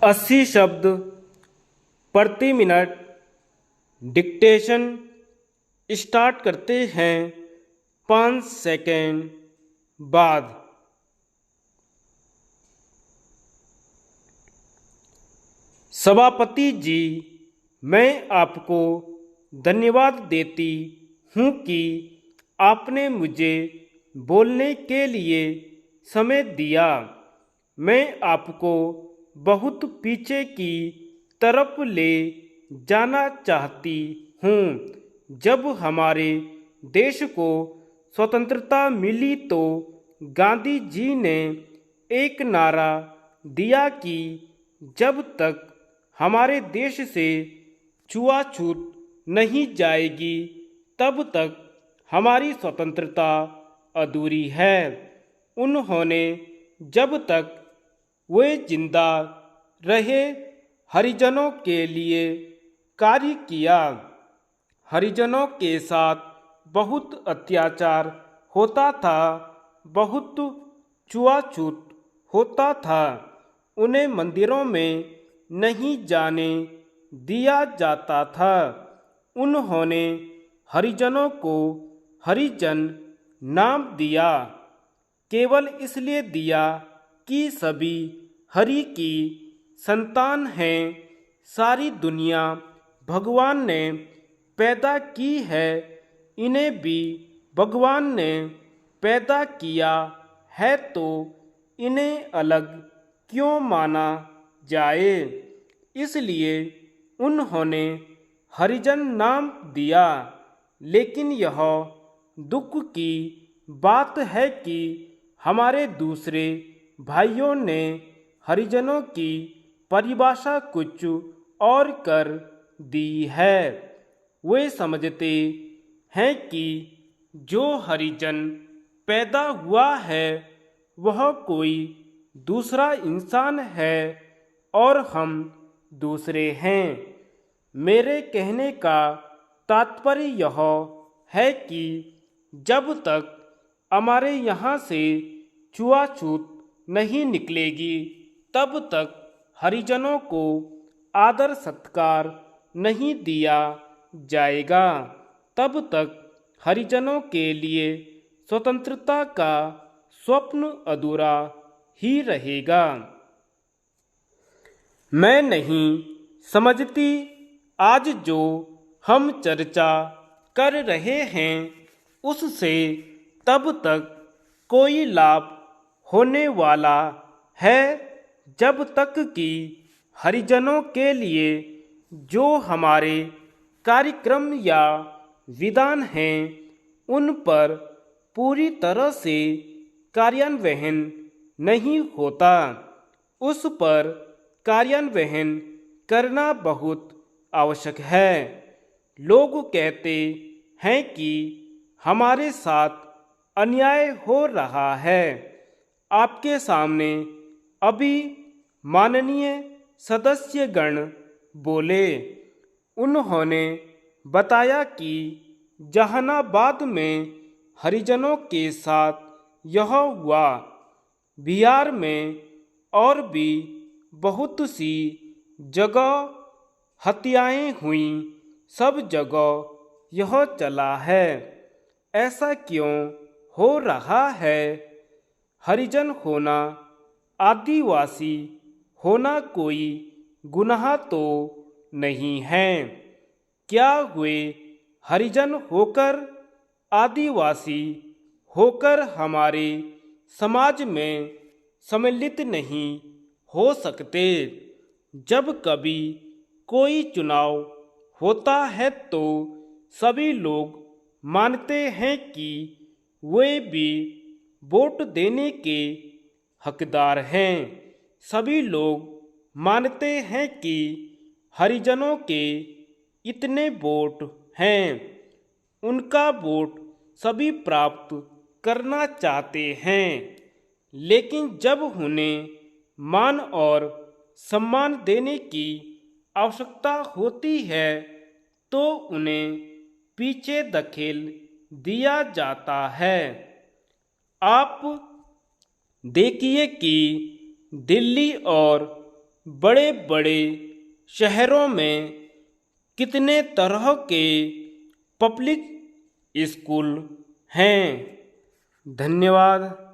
80 शब्द प्रति minute dictation start करते हैं 5 सेकेंड बाद। सभापति जी, मैं आपको धन्यवाद देती हूँ कि आपने मुझे बोलने के लिए समय दिया। मैं आपको बहुत पीछे की तरफ ले जाना चाहती हूँ। जब हमारे देश को स्वतंत्रता मिली तो गांधी जी ने एक नारा दिया कि जब तक हमारे देश से छुआछूत नहीं जाएगी तब तक हमारी स्वतंत्रता अधूरी है। उन्होंने जब तक वे जिंदा रहे हरिजनों के लिए कार्य किया। हरिजनों के साथ बहुत अत्याचार होता था, बहुत छुआछूत होता था। उन्हें मंदिरों में नहीं जाने दिया जाता था। उन्होंने हरिजनों को हरिजन नाम दिया, केवल इसलिए दिया कि सभी हरि की संतान हैं। सारी दुनिया भगवान ने पैदा की है, इन्हें भी भगवान ने पैदा किया है, तो इन्हें अलग क्यों माना जाए। इसलिए उन्होंने हरिजन नाम दिया। लेकिन यह दुख की बात है कि हमारे दूसरे भाइयों ने हरिजनों की परिभाषा कुछ और कर दी है। वे समझते हैं कि जो हरिजन पैदा हुआ है वह कोई दूसरा इंसान है और हम दूसरे हैं। मेरे कहने का तात्पर्य यह है कि जब तक हमारे यहाँ से छुआछूत नहीं निकलेगी तब तक हरिजनों को आदर सत्कार नहीं दिया जाएगा। तब तक हरिजनों के लिए स्वतंत्रता का स्वप्न अधूरा ही रहेगा। मैं नहीं समझती आज जो हम चर्चा कर रहे हैं उससे तब तक कोई लाभ होने वाला है जब तक कि हरिजनों के लिए जो हमारे कार्यक्रम या विधान हैं उन पर पूरी तरह से कार्यान्वयन नहीं होता। उस पर कार्यान्वयन करना बहुत आवश्यक है। लोग कहते हैं कि हमारे साथ अन्याय हो रहा है। आपके सामने अभी माननीय सदस्यगण बोले। उन्होंने बताया कि जहानाबाद में हरिजनों के साथ यह हुआ, बिहार में और भी बहुत सी जगह हत्याएं हुई, सब जगह यह चला है। ऐसा क्यों हो रहा है? हरिजन होना, आदिवासी होना कोई गुनाह तो नहीं है। क्या वे हरिजन होकर, आदिवासी होकर हमारे समाज में सम्मिलित नहीं हो सकते? जब कभी कोई चुनाव होता है तो सभी लोग मानते हैं कि वे भी वोट देने के हकदार हैं। सभी लोग मानते हैं कि हरिजनों के इतने वोट हैं, उनका वोट सभी प्राप्त करना चाहते हैं। लेकिन जब उन्हें मान और सम्मान देने की आवश्यकता होती है तो उन्हें पीछे धकेल दिया जाता है। आप देखिए कि दिल्ली और बड़े बड़े शहरों में कितने तरह के पब्लिक स्कूल हैं। धन्यवाद।